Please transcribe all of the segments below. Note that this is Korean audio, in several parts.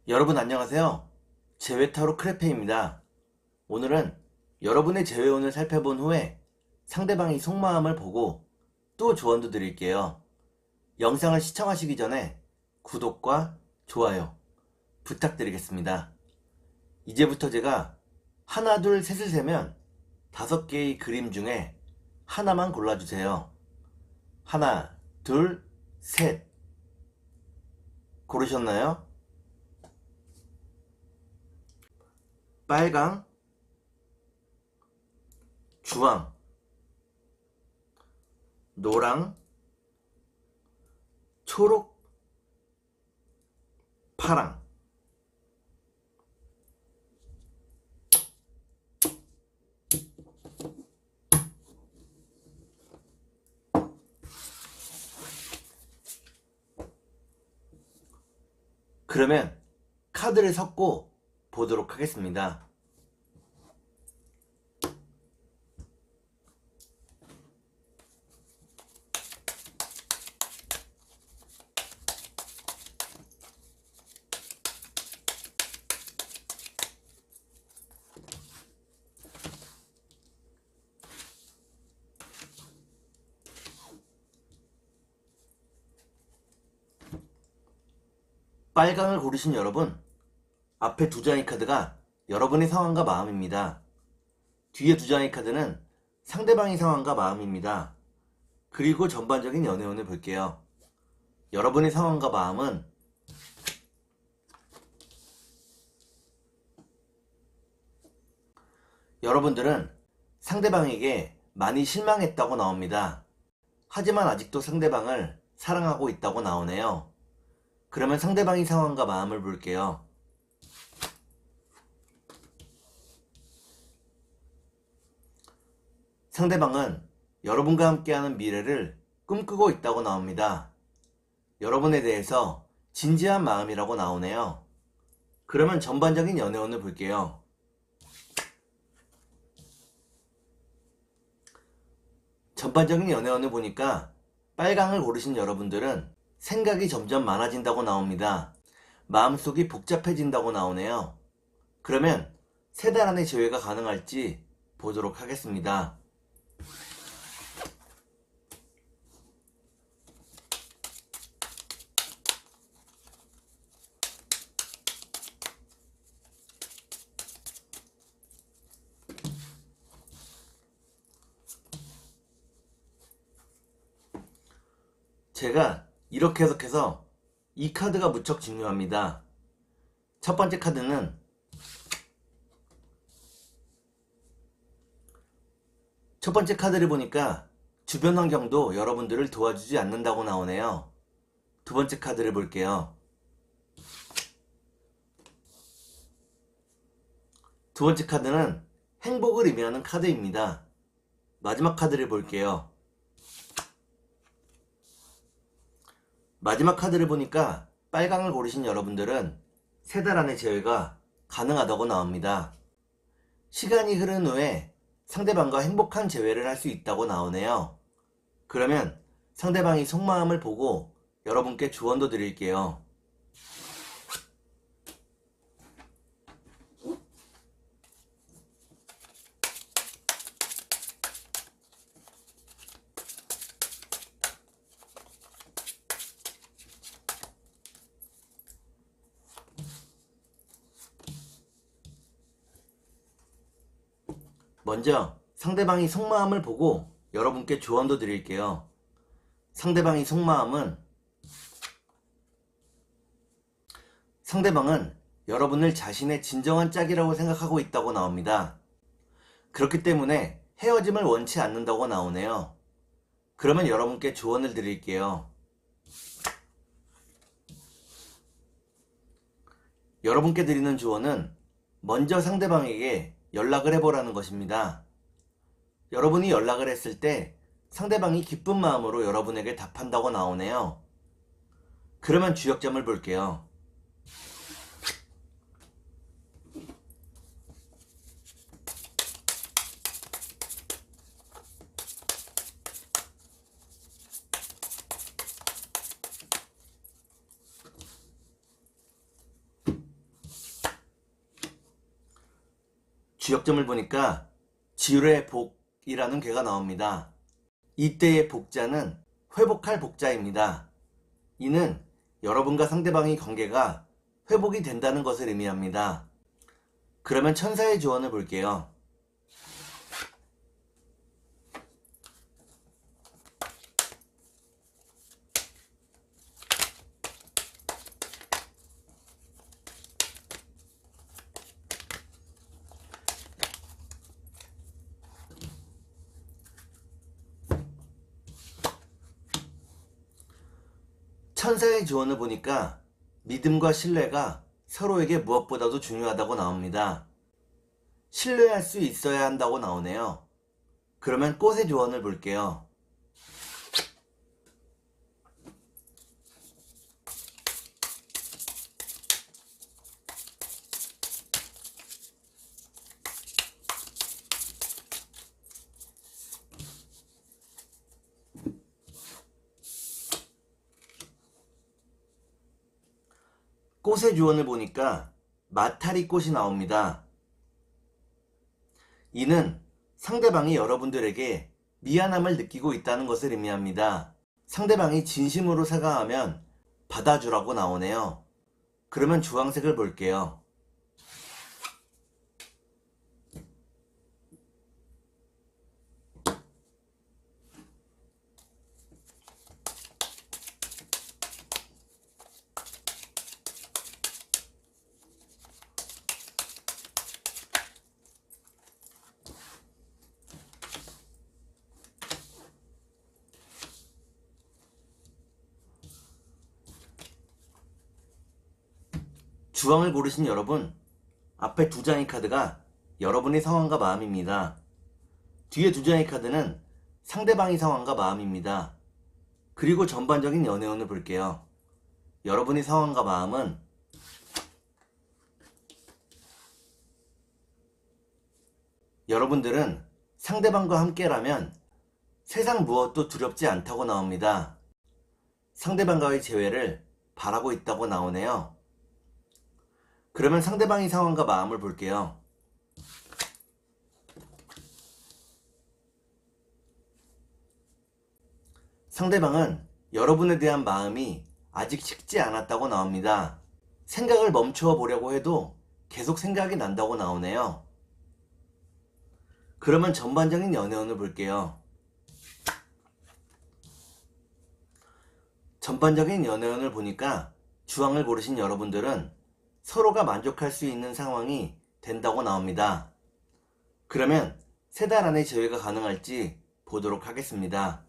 여러분 안녕하세요. 재회타로 크레페입니다. 오늘은 여러분의 재회운을 살펴본 후에 상대방의 속마음을 보고 또 조언도 드릴게요. 영상을 시청하시기 전에 구독과 좋아요 부탁드리겠습니다. 이제부터 제가 하나, 둘, 셋을 세면 5개의 그림 중에 하나만 골라주세요. 하나, 둘, 셋. 고르셨나요? 빨강, 주황, 노랑, 초록, 파랑. 그러면 카드를 섞고 보도록 하겠습니다. 빨강을 고르신 여러분, 앞에 2장의 카드가 여러분의 상황과 마음입니다. 뒤에 2장의 카드는 상대방의 상황과 마음입니다. 그리고 전반적인 연애운을 볼게요. 여러분의 상황과 마음은 여러분들은 상대방에게 많이 실망했다고 나옵니다. 하지만 아직도 상대방을 사랑하고 있다고 나오네요. 그러면 상대방의 상황과 마음을 볼게요. 상대방은 여러분과 함께하는 미래를 꿈꾸고 있다고 나옵니다. 여러분에 대해서 진지한 마음이라고 나오네요. 그러면 전반적인 연애운을 볼게요. 전반적인 연애운을 보니까 빨강을 고르신 여러분들은 생각이 점점 많아진다고 나옵니다. 마음속이 복잡해진다고 나오네요. 그러면 3달 안에 재회가 가능할지 보도록 하겠습니다. 제가 이렇게 해석해서 이 카드가 무척 중요합니다. 첫 번째 카드는 첫 번째 카드를 보니까 주변 환경도 여러분들을 도와주지 않는다고 나오네요. 두 번째 카드를 볼게요. 두 번째 카드는 행복을 의미하는 카드입니다. 마지막 카드를 볼게요. 마지막 카드를 보니까 빨강을 고르신 여러분들은 3달 안에 재회가 가능하다고 나옵니다. 시간이 흐른 후에 상대방과 행복한 재회를 할 수 있다고 나오네요. 그러면 상대방이 속마음을 보고 여러분께 조언도 드릴게요. 먼저 상대방이 속마음을 보고 여러분께 조언도 드릴게요. 상대방의 속마음은 상대방은 여러분을 자신의 진정한 짝이라고 생각하고 있다고 나옵니다. 그렇기 때문에 헤어짐을 원치 않는다고 나오네요. 그러면 여러분께 조언을 드릴게요. 여러분께 드리는 조언은 먼저 상대방에게 연락을 해보라는 것입니다. 여러분이 연락을 했을 때 상대방이 기쁜 마음으로 여러분에게 답한다고 나오네요. 그러면 주역점을 볼게요. 주역점을 보니까 지율의 복이라는 괴가 나옵니다. 이때의 복자는 회복할 복자입니다. 이는 여러분과 상대방의 관계가 회복이 된다는 것을 의미합니다. 그러면 천사의 조언을 볼게요. 천사의 조언을 보니까 믿음과 신뢰가 서로에게 무엇보다도 중요하다고 나옵니다. 신뢰할 수 있어야 한다고 나오네요. 그러면 꽃의 조언을 볼게요. 꽃의 조언을 보니까 마타리 꽃이 나옵니다. 이는 상대방이 여러분들에게 미안함을 느끼고 있다는 것을 의미합니다. 상대방이 진심으로 사과하면 받아주라고 나오네요. 그러면 주황색을 볼게요. 주황을 고르신 여러분, 앞에 두 장의 카드가 여러분의 상황과 마음입니다. 뒤에 두 장의 카드는 상대방의 상황과 마음입니다. 그리고 전반적인 연애운을 볼게요. 여러분의 상황과 마음은 여러분들은 상대방과 함께라면 세상 무엇도 두렵지 않다고 나옵니다. 상대방과의 재회를 바라고 있다고 나오네요. 그러면 상대방의 상황과 마음을 볼게요. 상대방은 여러분에 대한 마음이 아직 식지 않았다고 나옵니다. 생각을 멈추어 보려고 해도 계속 생각이 난다고 나오네요. 그러면 전반적인 연애운을 볼게요. 전반적인 연애운을 보니까 주황을 고르신 여러분들은 서로가 만족할 수 있는 상황이 된다고 나옵니다. 그러면 세 달 안에 재회가 가능할지 보도록 하겠습니다.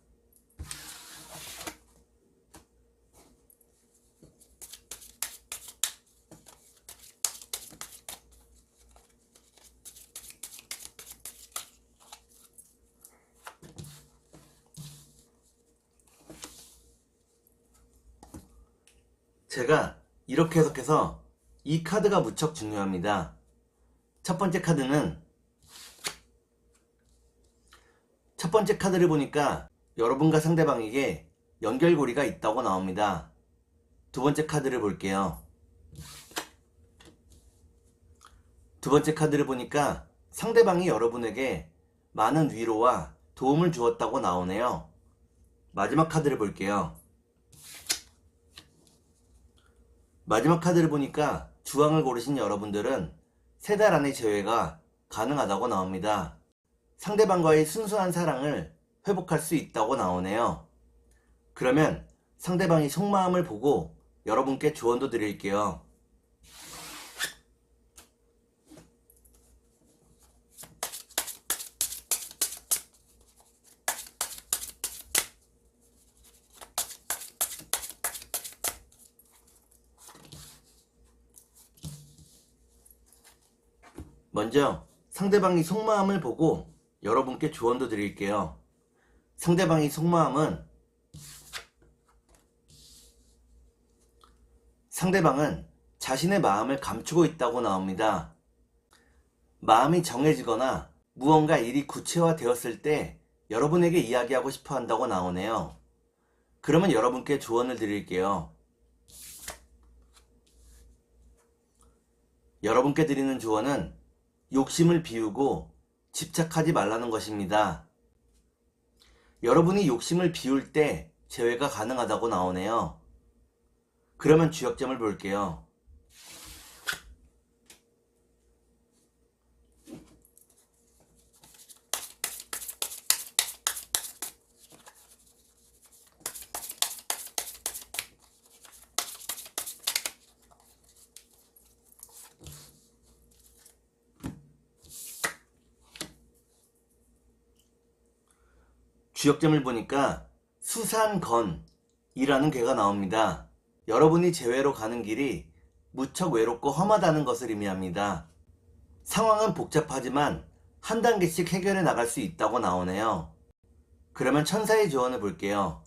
제가 이렇게 해석해서 이 카드가 무척 중요합니다. 첫 번째 카드를 보니까 여러분과 상대방에게 연결고리가 있다고 나옵니다. 두 번째 카드를 볼게요. 두 번째 카드를 보니까 상대방이 여러분에게 많은 위로와 도움을 주었다고 나오네요. 마지막 카드를 볼게요. 마지막 카드를 보니까 주황을 고르신 여러분들은 세 달 안에 재회가 가능하다고 나옵니다. 상대방과의 순수한 사랑을 회복할 수 있다고 나오네요. 그러면 상대방이 속마음을 보고 여러분께 조언도 드릴게요. 먼저 상대방이 속마음을 보고 여러분께 조언도 드릴게요. 상대방의 속마음은 상대방은 자신의 마음을 감추고 있다고 나옵니다. 마음이 정해지거나 무언가 일이 구체화되었을 때 여러분에게 이야기하고 싶어 한다고 나오네요. 그러면 여러분께 조언을 드릴게요. 여러분께 드리는 조언은 욕심을 비우고 집착하지 말라는 것입니다. 여러분이 욕심을 비울 때 제외가 가능하다고 나오네요. 그러면 주역점을 볼게요. 주역점을 보니까 수산건이라는 괴가 나옵니다. 여러분이 재회로 가는 길이 무척 외롭고 험하다는 것을 의미합니다. 상황은 복잡하지만 한 단계씩 해결해 나갈 수 있다고 나오네요. 그러면 천사의 조언을 볼게요.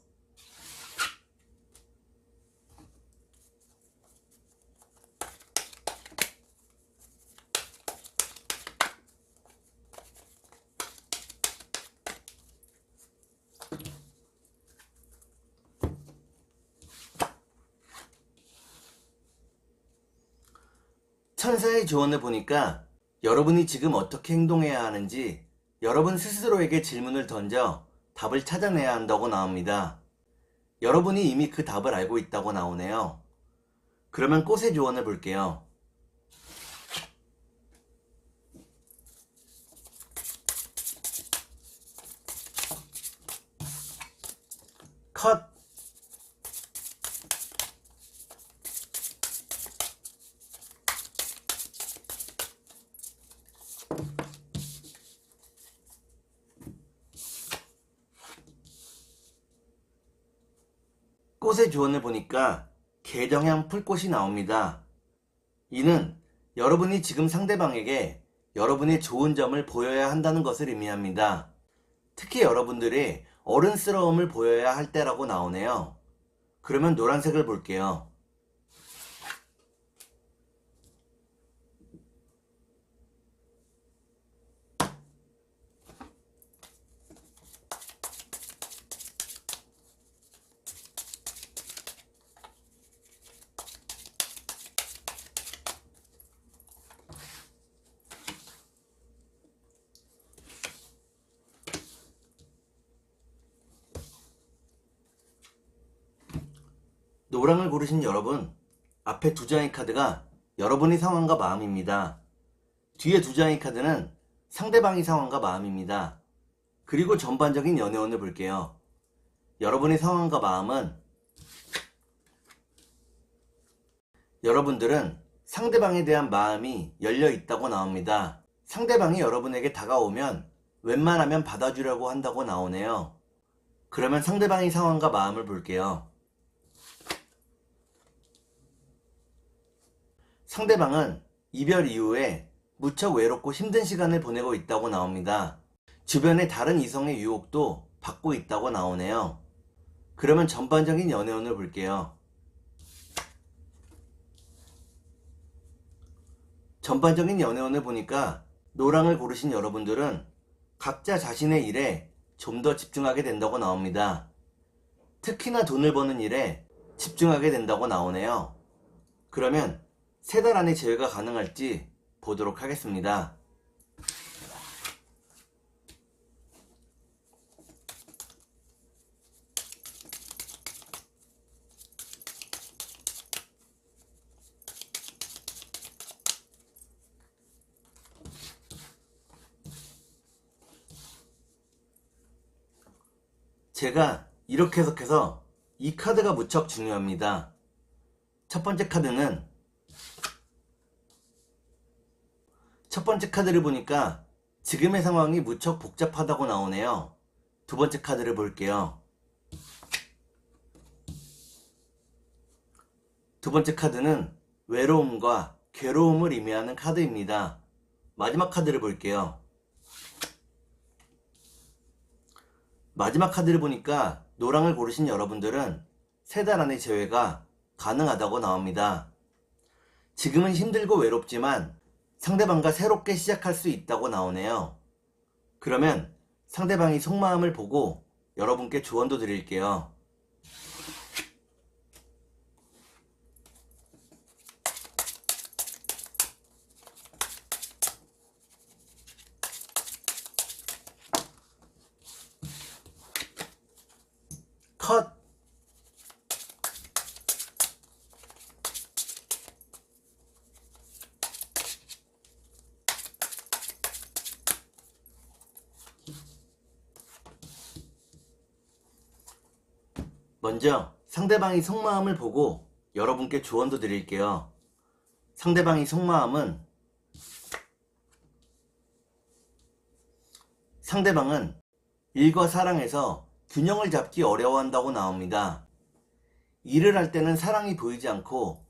천사의 조언을 보니까 여러분이 지금 어떻게 행동해야 하는지 여러분 스스로에게 질문을 던져 답을 찾아내야 한다고 나옵니다. 여러분이 이미 그 답을 알고 있다고 나오네요. 그러면 꽃의 조언을 볼게요. 컷! 꽃의 조언을 보니까 개정향 풀꽃이 나옵니다. 이는 여러분이 지금 상대방에게 여러분의 좋은 점을 보여야 한다는 것을 의미합니다. 특히 여러분들이 어른스러움을 보여야 할 때라고 나오네요. 그러면 노란색을 볼게요. 노랑을 고르신 여러분, 앞에 두 장의 카드가 여러분의 상황과 마음입니다. 뒤에 두 장의 카드는 상대방의 상황과 마음입니다. 그리고 전반적인 연애운을 볼게요. 여러분의 상황과 마음은 여러분들은 상대방에 대한 마음이 열려 있다고 나옵니다. 상대방이 여러분에게 다가오면 웬만하면 받아주려고 한다고 나오네요. 그러면 상대방의 상황과 마음을 볼게요. 상대방은 이별 이후에 무척 외롭고 힘든 시간을 보내고 있다고 나옵니다. 주변의 다른 이성의 유혹도 받고 있다고 나오네요. 그러면 전반적인 연애운을 볼게요. 전반적인 연애운을 보니까 노랑을 고르신 여러분들은 각자 자신의 일에 좀 더 집중하게 된다고 나옵니다. 특히나 돈을 버는 일에 집중하게 된다고 나오네요. 그러면 3달 안에 제외가 가능할지 보도록 하겠습니다. 제가 이렇게 해석해서 이 카드가 무척 중요합니다. 첫 번째 카드를 보니까 지금의 상황이 무척 복잡하다고 나오네요. 두 번째 카드를 볼게요. 두 번째 카드는 외로움과 괴로움을 의미하는 카드입니다. 마지막 카드를 볼게요. 마지막 카드를 보니까 노랑을 고르신 여러분들은 3달 안에 재회가 가능하다고 나옵니다. 지금은 힘들고 외롭지만 상대방과 새롭게 시작할 수 있다고 나오네요. 그러면 상대방이 속마음을 보고 여러분께 조언도 드릴게요. 컷! 먼저 상대방이 속마음을 보고 여러분께 조언도 드릴게요. 상대방이 속마음은 상대방은 일과 사랑에서 균형을 잡기 어려워한다고 나옵니다. 일을 할 때는 사랑이 보이지 않고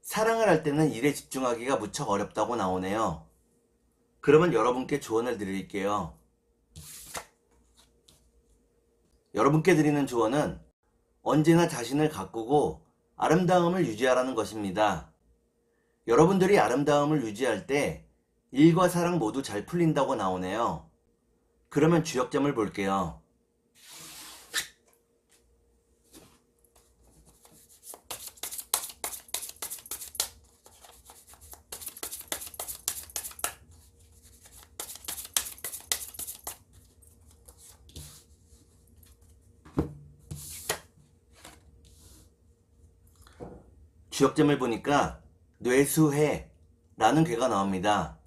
사랑을 할 때는 일에 집중하기가 무척 어렵다고 나오네요. 그러면 여러분께 조언을 드릴게요. 여러분께 드리는 조언은 언제나 자신을 가꾸고 아름다움을 유지하라는 것입니다. 여러분들이 아름다움을 유지할 때 일과 사랑 모두 잘 풀린다고 나오네요. 그러면 주역점을 볼게요. 주역점을 보니까 뇌수해 라는 괴가 나옵니다.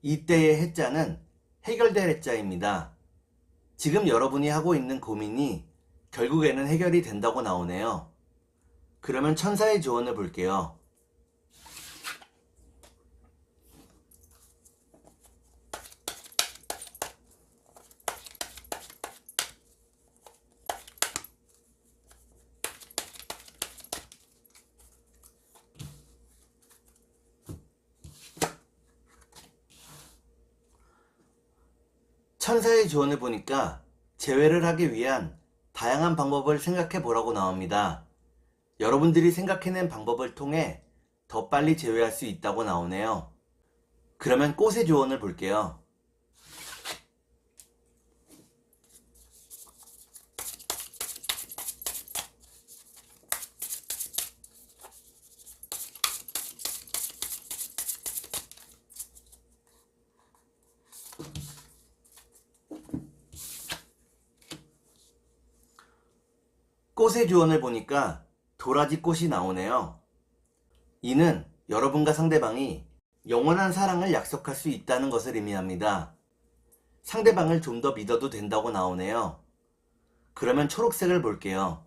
이때의 해자는 해결될 해자입니다. 지금 여러분이 하고 있는 고민이 결국에는 해결이 된다고 나오네요. 그러면 천사의 조언을 볼게요. 천사의 조언을 보니까 재회를 하기 위한 다양한 방법을 생각해 보라고 나옵니다. 여러분들이 생각해낸 방법을 통해 더 빨리 재회할 수 있다고 나오네요. 그러면 꽃의 조언을 볼게요. 꽃의 조언을 보니까 도라지 꽃이 나오네요. 이는 여러분과 상대방이 영원한 사랑을 약속할 수 있다는 것을 의미합니다. 상대방을 좀 더 믿어도 된다고 나오네요. 그러면 초록색을 볼게요.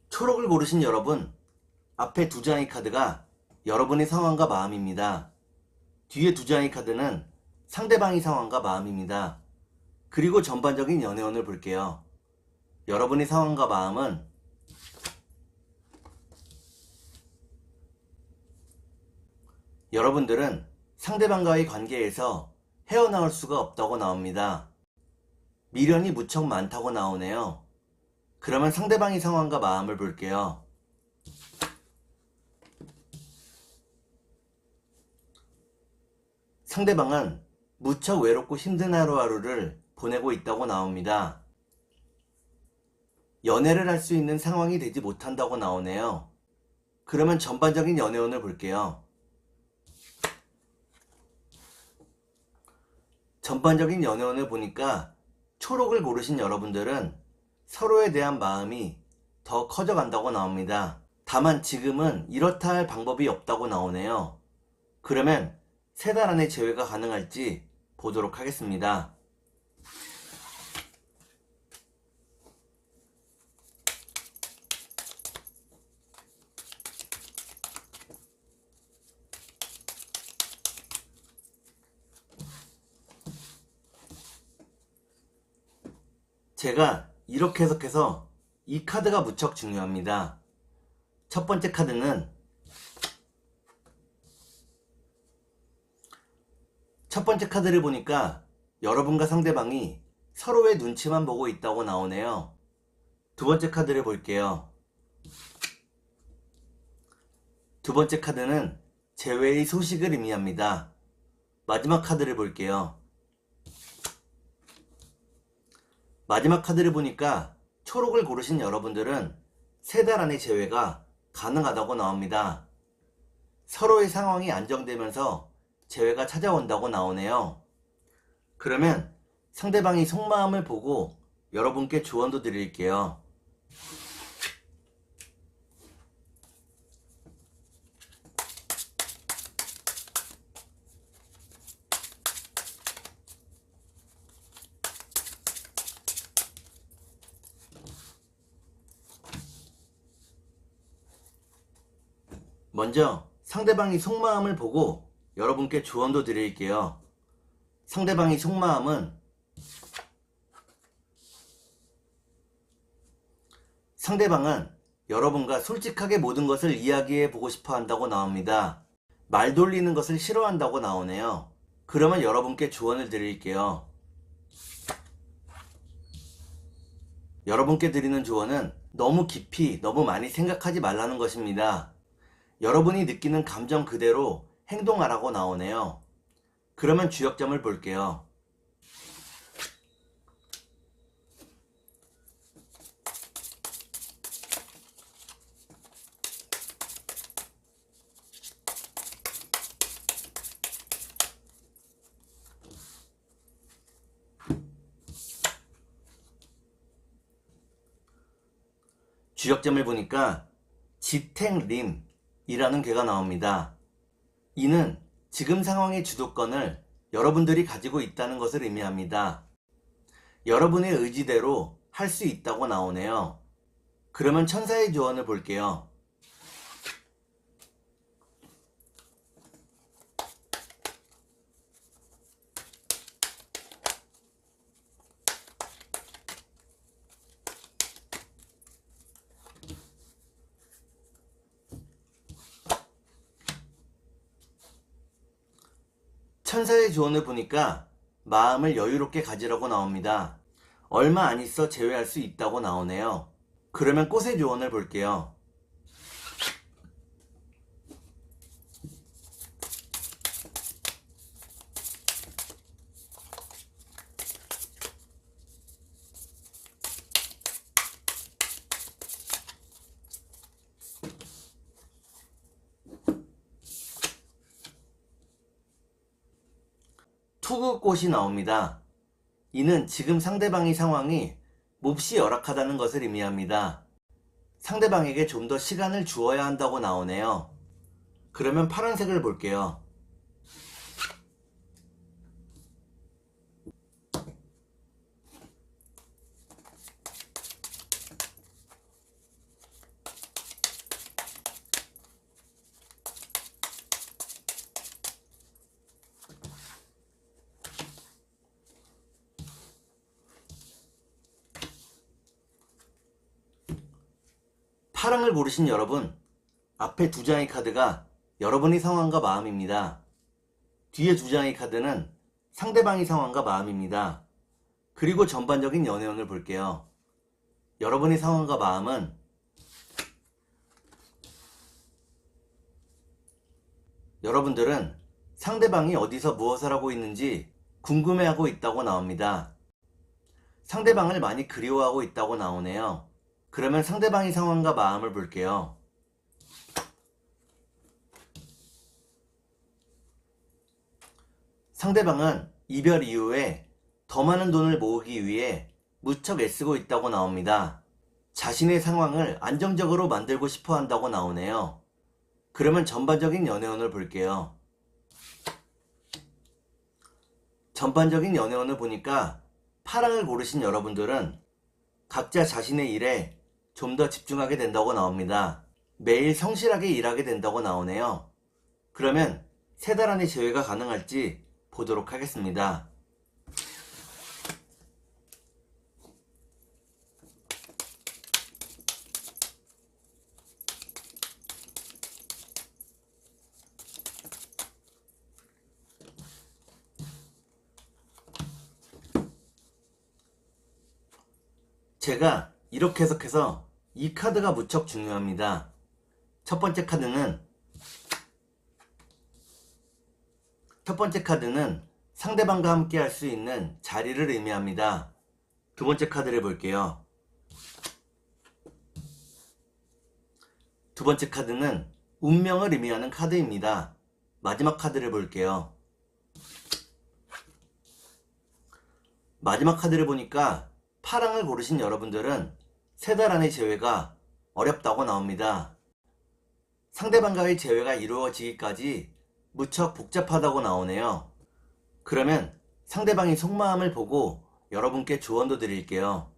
초록을 고르신 여러분, 앞에 두 장의 카드가 여러분의 상황과 마음입니다. 뒤에 두 장의 카드는 상대방의 상황과 마음입니다. 그리고 전반적인 연애운을 볼게요. 여러분의 상황과 마음은 여러분들은 상대방과의 관계에서 헤어나올 수가 없다고 나옵니다. 미련이 무척 많다고 나오네요. 그러면 상대방의 상황과 마음을 볼게요. 상대방은 무척 외롭고 힘든 하루하루를 보내고 있다고 나옵니다. 연애를 할 수 있는 상황이 되지 못한다고 나오네요. 그러면 전반적인 연애운을 볼게요. 전반적인 연애운을 보니까 초록을 고르신 여러분들은 서로에 대한 마음이 더 커져간다고 나옵니다. 다만 지금은 이렇다 할 방법이 없다고 나오네요. 그러면 3달 안에 재회가 가능할지 보도록 하겠습니다. 제가 이렇게 해석해서 이 카드가 무척 중요합니다. 첫 번째 카드는 첫 번째 카드를 보니까 여러분과 상대방이 서로의 눈치만 보고 있다고 나오네요. 두 번째 카드를 볼게요. 두 번째 카드는 재회의 소식을 의미합니다. 마지막 카드를 볼게요. 마지막 카드를 보니까 초록을 고르신 여러분들은 3달 안에 재회가 가능하다고 나옵니다. 서로의 상황이 안정되면서 재회가 찾아온다고 나오네요. 그러면 상대방이 속마음을 보고 여러분께 조언도 드릴게요. 먼저 상대방이 속마음을 보고 여러분께 조언도 드릴게요. 상대방이 속마음은 상대방은 여러분과 솔직하게 모든 것을 이야기해 보고 싶어 한다고 나옵니다. 말 돌리는 것을 싫어한다고 나오네요. 그러면 여러분께 조언을 드릴게요. 여러분께 드리는 조언은 너무 깊이, 너무 많이 생각하지 말라는 것입니다. 여러분이 느끼는 감정 그대로 행동하라고 나오네요. 그러면 주역점을 볼게요. 주역점을 보니까 지택림이라는 괴가 나옵니다. 이는 지금 상황의 주도권을 여러분들이 가지고 있다는 것을 의미합니다. 여러분의 의지대로 할 수 있다고 나오네요. 그러면 천사의 조언을 볼게요. 천사의 조언을 보니까 마음을 여유롭게 가지라고 나옵니다. 얼마 안 있어 재회할 수 있다고 나오네요. 그러면 꽃의 조언을 볼게요. 투구꽃이 나옵니다. 이는 지금 상대방의 상황이 몹시 열악하다는 것을 의미합니다. 상대방에게 좀 더 시간을 주어야 한다고 나오네요. 그러면 파란색을 볼게요. 파랑을 고르신 여러분, 앞에 2장의 카드가 여러분의 상황과 마음입니다. 뒤에 2장의 카드는 상대방의 상황과 마음입니다. 그리고 전반적인 연애운을 볼게요. 여러분의 상황과 마음은 여러분들은 상대방이 어디서 무엇을 하고 있는지 궁금해하고 있다고 나옵니다. 상대방을 많이 그리워하고 있다고 나오네요. 그러면 상대방의 상황과 마음을 볼게요. 상대방은 이별 이후에 더 많은 돈을 모으기 위해 무척 애쓰고 있다고 나옵니다. 자신의 상황을 안정적으로 만들고 싶어 한다고 나오네요. 그러면 전반적인 연애운을 볼게요. 전반적인 연애운을 보니까 파랑을 고르신 여러분들은 각자 자신의 일에 좀 더 집중하게 된다고 나옵니다. 매일 성실하게 일하게 된다고 나오네요. 그러면 3달 안에 재회가 가능할지 보도록 하겠습니다. 제가 이렇게 해석해서 이 카드가 무척 중요합니다. 첫 번째 카드는 첫 번째 카드는 상대방과 함께 할 수 있는 자리를 의미합니다. 두 번째 카드를 볼게요. 두 번째 카드는 운명을 의미하는 카드입니다. 마지막 카드를 볼게요. 마지막 카드를 보니까 파랑을 고르신 여러분들은 3달 안의 재회가 어렵다고 나옵니다. 상대방과의 재회가 이루어지기까지 무척 복잡하다고 나오네요. 그러면 상대방이 속마음을 보고 여러분께 조언도 드릴게요.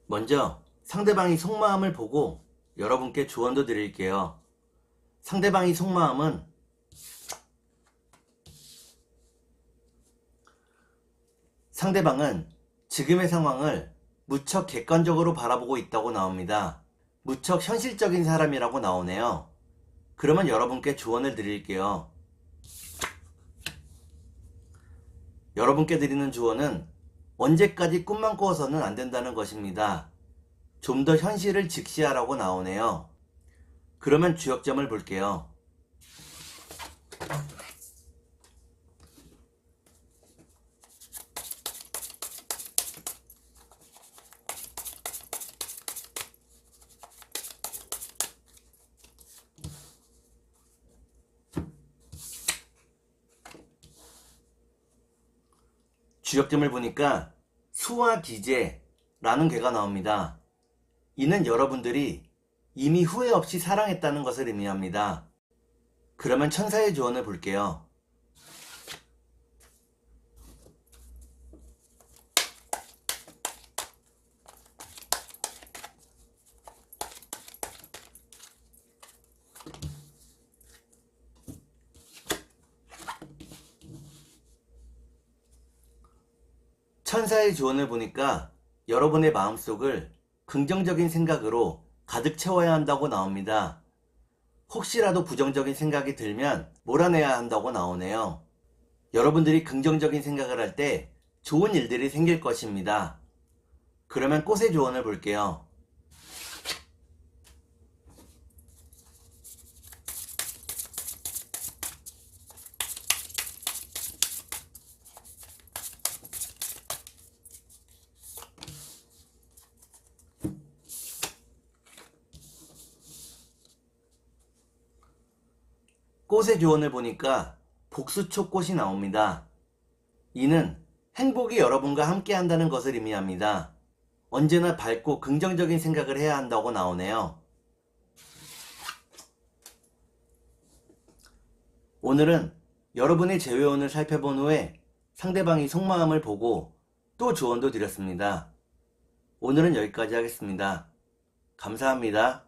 먼저 상대방이 속마음을 보고 여러분께 조언도 드릴게요. 상대방이 속마음은 상대방은 지금의 상황을 무척 객관적으로 바라보고 있다고 나옵니다. 무척 현실적인 사람이라고 나오네요. 그러면 여러분께 조언을 드릴게요. 여러분께 드리는 조언은 언제까지 꿈만 꾸어서는 안 된다는 것입니다. 좀 더 현실을 직시하라고 나오네요. 그러면 주역점을 볼게요. 주역점을 보니까 수와 기재라는 괴가 나옵니다. 이는 여러분들이 이미 후회 없이 사랑했다는 것을 의미합니다. 그러면 천사의 조언을 볼게요. 천사의 조언을 보니까 여러분의 마음속을 긍정적인 생각으로 가득 채워야 한다고 나옵니다. 혹시라도 부정적인 생각이 들면 몰아내야 한다고 나오네요. 여러분들이 긍정적인 생각을 할 때 좋은 일들이 생길 것입니다. 그러면 꽃의 조언을 볼게요. 꽃의 조언을 보니까 복수초꽃이 나옵니다. 이는 행복이 여러분과 함께 한다는 것을 의미합니다. 언제나 밝고 긍정적인 생각을 해야 한다고 나오네요. 오늘은 여러분의 재회운을 살펴본 후에 상대방이 속마음을 보고 또 조언도 드렸습니다. 오늘은 여기까지 하겠습니다. 감사합니다.